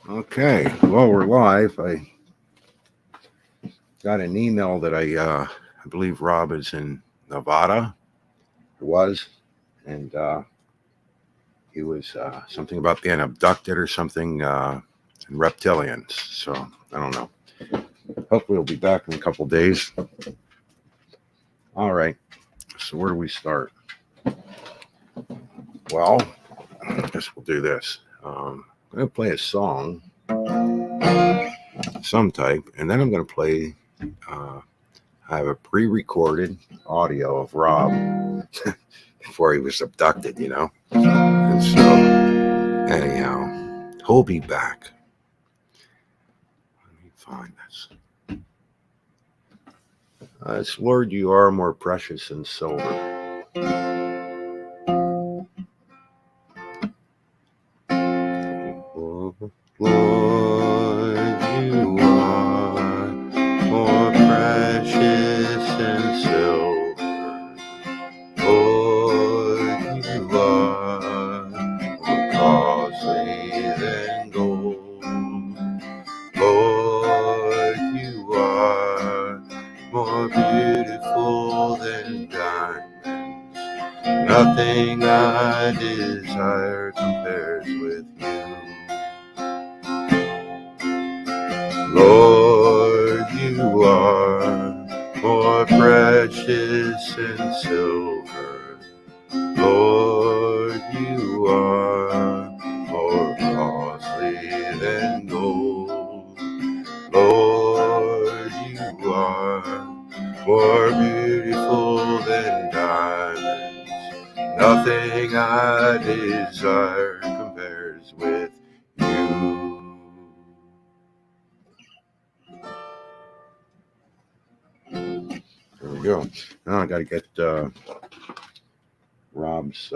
Okay, well, we're live. I got an email that I believe Rob is in Nevada. It was, and he was something about being abducted or something, and reptilians. So I don't know. Hopefully, we'll be back in a couple days. All right. So where do we start? Well, I guess we'll do this. I'm going to play a song, some type, and then I'm going to play. I have a pre-recorded audio of Rob before he was abducted, And so, anyhow, he'll be back. Let me find this. It's Lord, you are more precious than silver. Lord, you are more precious than silver. Lord, you are more costly than gold. Lord, you are more beautiful than diamonds. Nothing I desire compares with you. Lord, you are more precious than silver. Lord, you are more costly than gold. Lord, you are more beautiful than diamonds. Nothing I desire compares with you. There we go. Now I got to get Rob's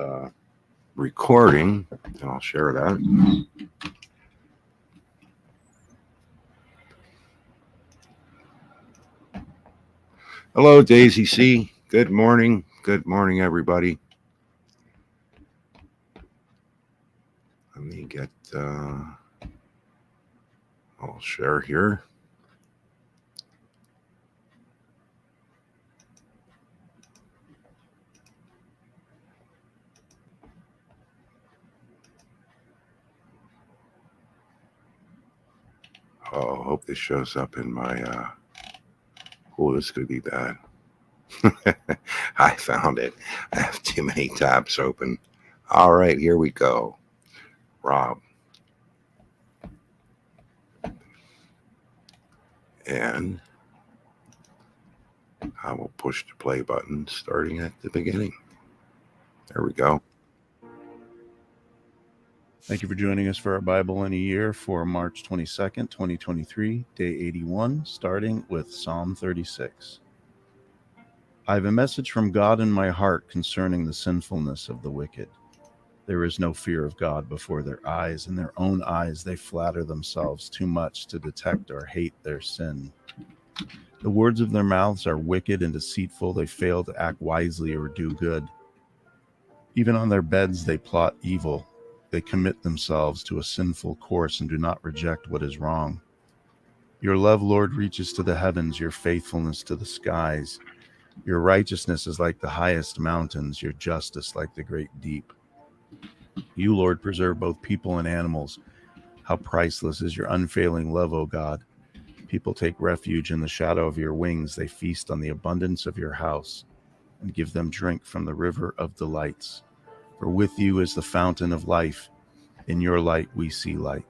recording, and I'll share that. Hello, Daisy C. Good morning. Good morning, everybody. Let me get, I'll share here. Oh, I hope this shows up in my, oh, this could be bad. I found it. I have too many tabs open. All right, here we go. Rob. And I will push the play button starting at the beginning. There we go. Thank you for joining us for our Bible in a Year for March 22nd, 2023, day 81, starting with Psalm 36. I have a message from God in my heart concerning the sinfulness of the wicked. There is no fear of God before their eyes. In their own eyes they flatter themselves too much to detect or hate their sin. The words of their mouths are wicked and deceitful. They fail to act wisely or do good. Even on their beds they plot evil. They commit themselves to a sinful course and do not reject what is wrong. Your love, Lord, reaches to the heavens, your faithfulness to the skies. Your righteousness is like the highest mountains, your justice like the great deep. You, Lord, preserve both people and animals. How priceless is your unfailing love, O God. People take refuge in the shadow of your wings. They feast on the abundance of your house and give them drink from the river of delights. For with you is the fountain of life. In your light we see light.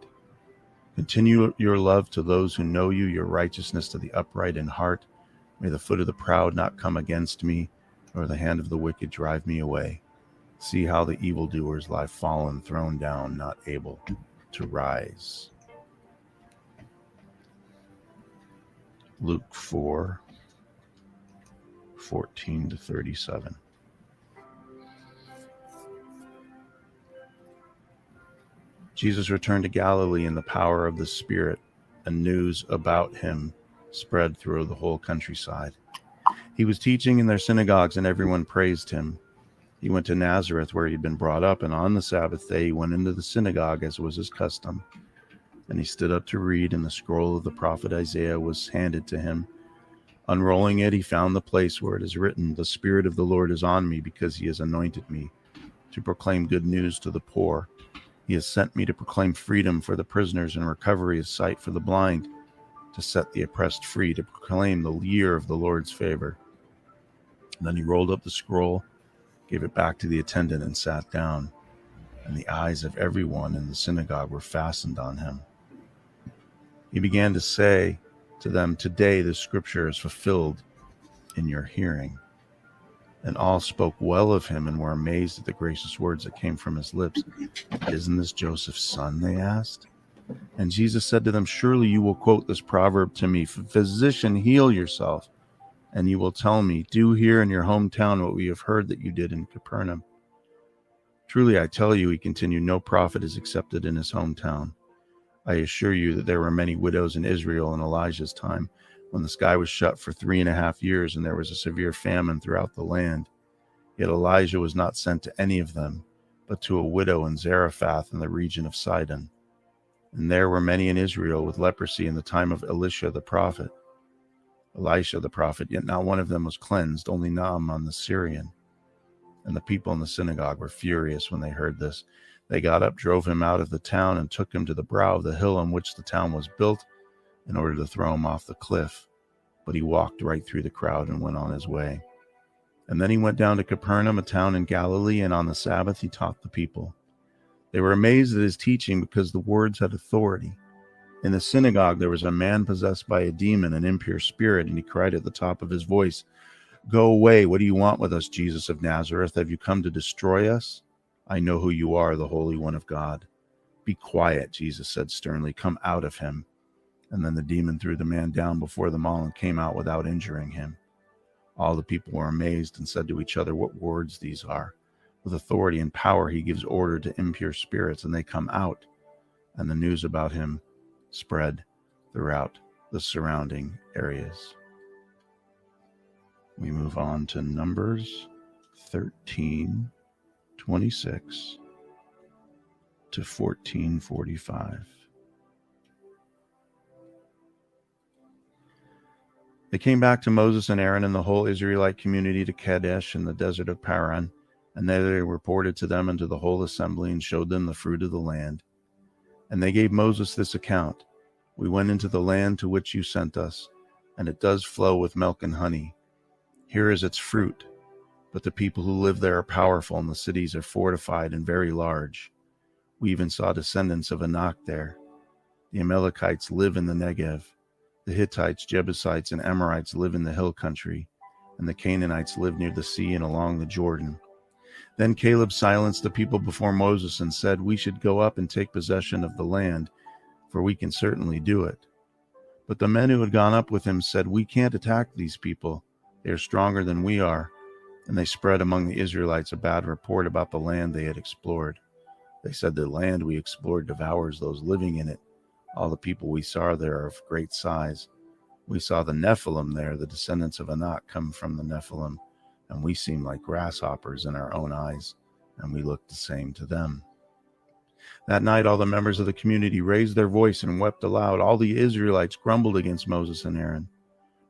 Continue your love to those who know you, your righteousness to the upright in heart. May the foot of the proud not come against me, nor the hand of the wicked drive me away. See how the evildoers lie fallen, thrown down, not able to rise. Luke 4, 14 to 37. Jesus returned to Galilee in the power of the Spirit, and news about him spread through the whole countryside. He was teaching in their synagogues, and everyone praised him. He went to Nazareth, where he had been brought up, and on the Sabbath day he went into the synagogue, as was his custom. And he stood up to read, and the scroll of the prophet Isaiah was handed to him. Unrolling it, he found the place where it is written, "The Spirit of the Lord is on me, because he has anointed me to proclaim good news to the poor. He has sent me to proclaim freedom for the prisoners and recovery of sight for the blind, to set the oppressed free, to proclaim the year of the Lord's favor." And then he rolled up the scroll, gave it back to the attendant, and sat down. And the eyes of everyone in the synagogue were fastened on him. He began to say to them, "Today this scripture is fulfilled in your hearing." And all spoke well of him and were amazed at the gracious words that came from his lips. "Isn't this Joseph's son?" they asked. And Jesus said to them, "Surely you will quote this proverb to me, 'Physician, heal yourself.' And you will tell me, 'Do here in your hometown what we have heard that you did in Capernaum.' Truly I tell you," he continued, "no prophet is accepted in his hometown. I assure you that there were many widows in Israel in Elijah's time, when the sky was shut for 3.5 years and there was a severe famine throughout the land. Yet Elijah was not sent to any of them, but to a widow in Zarephath in the region of Sidon. And there were many in Israel with leprosy in the time of Elisha the prophet, yet not one of them was cleansed, only Naaman the Syrian." And the people in the synagogue were furious when they heard this. They got up, drove him out of the town, and took him to the brow of the hill on which the town was built, in order to throw him off the cliff. But he walked right through the crowd and went on his way. And then he went down to Capernaum, a town in Galilee, and on the Sabbath he taught the people. They were amazed at his teaching, because the words had authority. In the synagogue there was a man possessed by a demon, an impure spirit, and he cried at the top of his voice, "Go away, what do you want with us, Jesus of Nazareth? Have you come to destroy us? I know who you are, the Holy One of God." "Be quiet," Jesus said sternly. "Come out of him." And then the demon threw the man down before them all and came out without injuring him. All the people were amazed and said to each other, "What words these are! With authority and power he gives order to impure spirits, and they come out." And the news about him spread throughout the surrounding areas. We move on to Numbers 13:26 to 14:45. They came back to Moses and Aaron and the whole Israelite community to Kadesh in the desert of Paran, and there they reported to them and to the whole assembly and showed them the fruit of the land. And they gave Moses this account: "We went into the land to which you sent us, and it does flow with milk and honey. Here is its fruit, but the people who live there are powerful, and the cities are fortified and very large. We even saw descendants of Anak there. The Amalekites live in the Negev. The Hittites, Jebusites, and Amorites live in the hill country, and the Canaanites live near the sea and along the Jordan." Then Caleb silenced the people before Moses and said, "We should go up and take possession of the land, for we can certainly do it." But the men who had gone up with him said, "We can't attack these people. They are stronger than we are." And they spread among the Israelites a bad report about the land they had explored. They said, "The land we explored devours those living in it. All the people we saw there are of great size. We saw the Nephilim there, the descendants of Anak come from the Nephilim, and we seem like grasshoppers in our own eyes, and we look the same to them." That night all the members of the community raised their voice and wept aloud. All the Israelites grumbled against Moses and Aaron.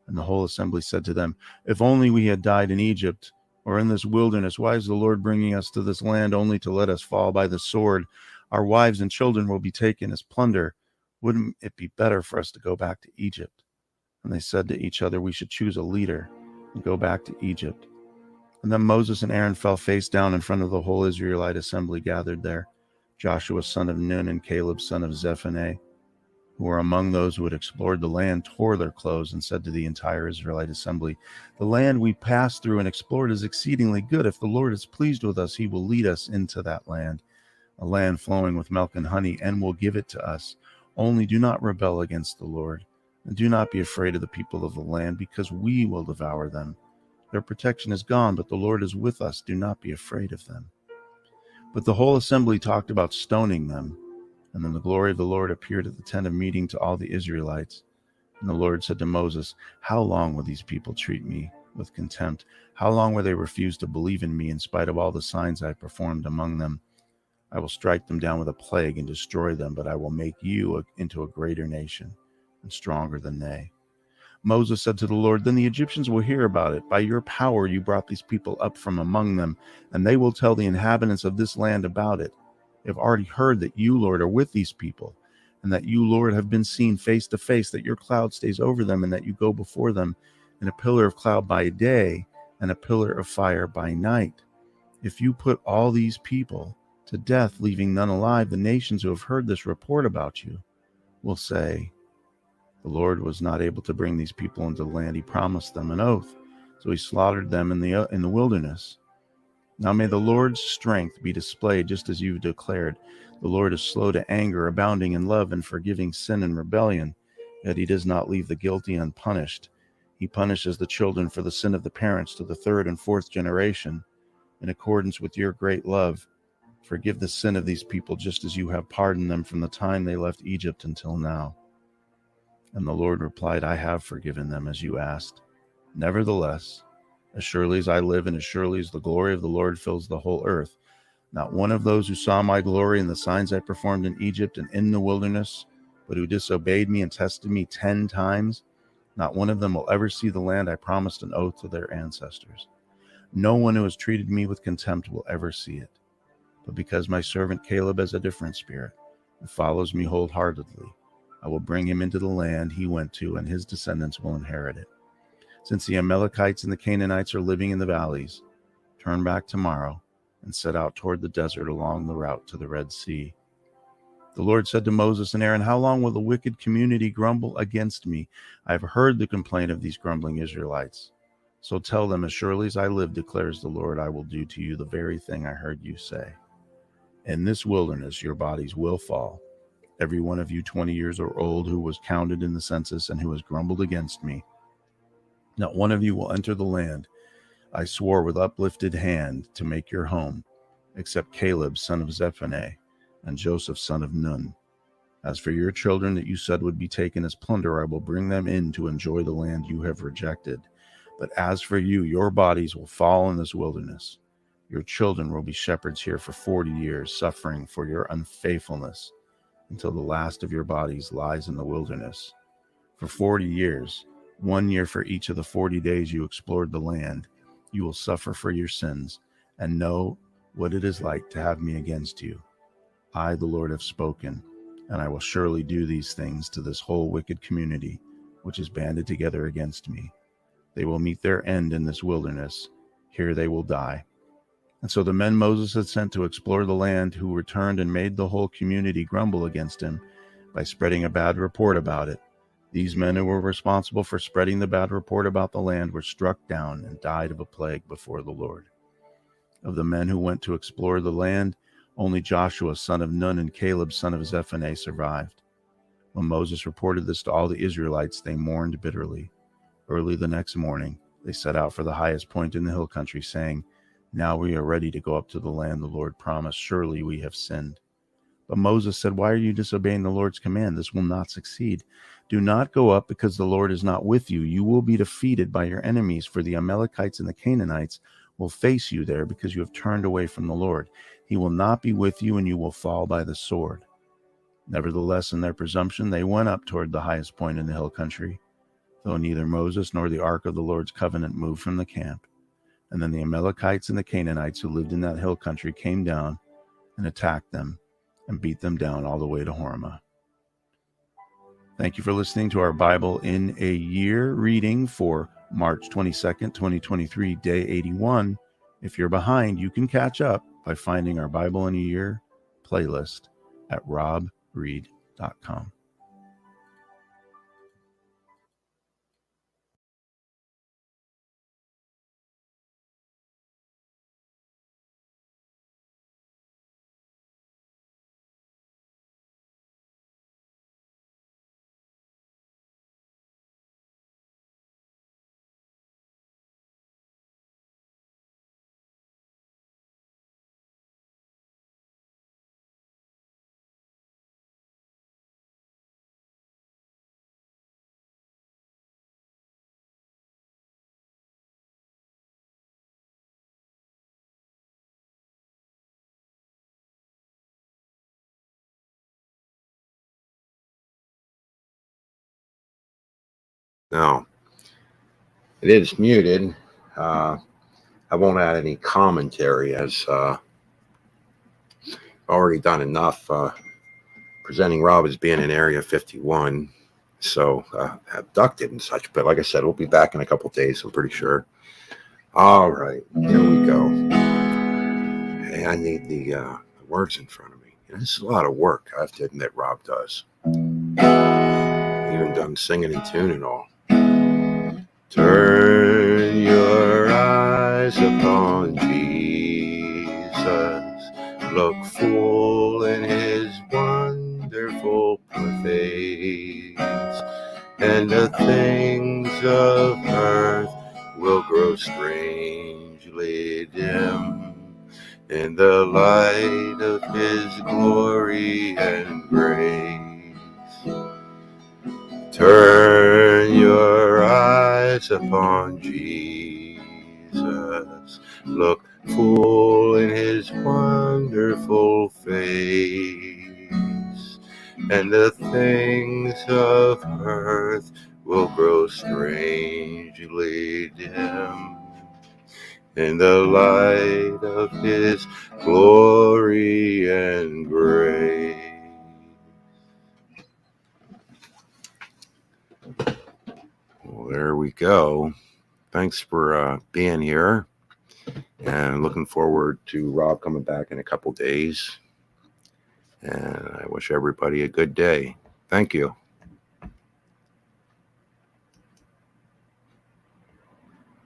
And the whole assembly said to them, "If only we had died in Egypt or in this wilderness. Why is the Lord bringing us to this land only to let us fall by the sword? Our wives and children will be taken as plunder. Wouldn't it be better for us to go back to Egypt?" And they said to each other, "We should choose a leader and go back to Egypt." And then Moses and Aaron fell face down in front of the whole Israelite assembly gathered there. Joshua son of Nun and Caleb son of Zephaniah, who were among those who had explored the land, tore their clothes and said to the entire Israelite assembly, "The land we passed through and explored is exceedingly good. If the Lord is pleased with us, he will lead us into that land, a land flowing with milk and honey, and will give it to us. Only do not rebel against the Lord, and do not be afraid of the people of the land, because we will devour them. Their protection is gone, but the Lord is with us. Do not be afraid of them." But the whole assembly talked about stoning them. And then the glory of the Lord appeared at the tent of meeting to all the Israelites. And the Lord said to Moses, "How long will these people treat me with contempt? How long will they refuse to believe in me in spite of all the signs I performed among them? I will strike them down with a plague and destroy them, but I will make you into a greater nation and stronger than they. Moses said to the Lord, then the Egyptians will hear about it. By your power you brought these people up from among them, and they will tell the inhabitants of this land about it. They have already heard that you, Lord, are with these people, and that you, Lord, have been seen face to face, that your cloud stays over them, and that you go before them in a pillar of cloud by day and a pillar of fire by night. If you put all these people to death, leaving none alive, the nations who have heard this report about you will say, the Lord was not able to bring these people into the land he promised them an oath, so he slaughtered them in the wilderness. Now may the Lord's strength be displayed just as you've declared. The Lord is slow to anger, abounding in love, and forgiving sin and rebellion, yet he does not leave the guilty unpunished. He punishes the children for the sin of the parents to the third and fourth generation. In accordance with your great love, forgive the sin of these people just as you have pardoned them from the time they left Egypt until now. And the Lord replied, I have forgiven them as you asked. Nevertheless, as surely as I live and as surely as the glory of the Lord fills the whole earth, not one of those who saw my glory and the signs I performed in Egypt and in the wilderness, but who disobeyed me and tested me 10 times, not one of them will ever see the land I promised an oath to their ancestors. No one who has treated me with contempt will ever see it. But because my servant Caleb has a different spirit and follows me wholeheartedly, I will bring him into the land he went to, and his descendants will inherit it. Since the Amalekites and the Canaanites are living in the valleys, turn back tomorrow and set out toward the desert along the route to the Red Sea. The Lord said to Moses and Aaron, how long will the wicked community grumble against me? I have heard the complaint of these grumbling Israelites. So tell them, as surely as I live, declares the Lord, I will do to you the very thing I heard you say. In this wilderness your bodies will fall. Every one of you 20 years or old who was counted in the census and who has grumbled against me. Not one of you will enter the land I swore with uplifted hand to make your home, except Caleb, son of Zephaniah, and Joseph, son of Nun. As for your children that you said would be taken as plunder, I will bring them in to enjoy the land you have rejected. But as for you, your bodies will fall in this wilderness. Your children will be shepherds here for 40 years, suffering for your unfaithfulness, until the last of your bodies lies in the wilderness. For 40 years, 1 year for each of the 40 days you explored the land, you will suffer for your sins and know what it is like to have me against you. I, the Lord, have spoken, and I will surely do these things to this whole wicked community, which is banded together against me. They will meet their end in this wilderness. Here they will die. And so the men Moses had sent to explore the land, who returned and made the whole community grumble against him by spreading a bad report about it. These men who were responsible for spreading the bad report about the land were struck down and died of a plague before the Lord. Of the men who went to explore the land, only Joshua, son of Nun, and Caleb, son of Zephaniah, survived. When Moses reported this to all the Israelites, they mourned bitterly. Early the next morning, they set out for the highest point in the hill country, saying, now we are ready to go up to the land the Lord promised. Surely we have sinned. But Moses said, why are you disobeying the Lord's command? This will not succeed. Do not go up, because the Lord is not with you. You will be defeated by your enemies, for the Amalekites and the Canaanites will face you there, because you have turned away from the Lord. He will not be with you, and you will fall by the sword. Nevertheless, in their presumption, they went up toward the highest point in the hill country, though neither Moses nor the ark of the Lord's covenant moved from the camp. And then the Amalekites and the Canaanites who lived in that hill country came down and attacked them and beat them down all the way to Hormah. Thank you for listening to our Bible in a Year reading for March 22nd, 2023, day 81. If you're behind, you can catch up by finding our Bible in a Year playlist at robreed.com. No, it is muted. I won't add any commentary as I've already done enough presenting Rob as being in Area 51. So abducted and such. But like I said, we'll be back in a couple days, I'm pretty sure. All right, here we go. Hey, I need the words in front of me. This is a lot of work, I have to admit, Rob does. Even done singing and tune and all. Turn your eyes upon Jesus. Look full in his wonderful face, and the things of earth will grow strangely dim in the light of his glory and grace. Turn your eyes upon Jesus. Look full in his wonderful face, and the things of earth will grow strangely dim in the light of his glory and grace. Well, there we go. Thanks for being here, and looking forward to Rob coming back in a couple days. And I wish everybody a good day. Thank you.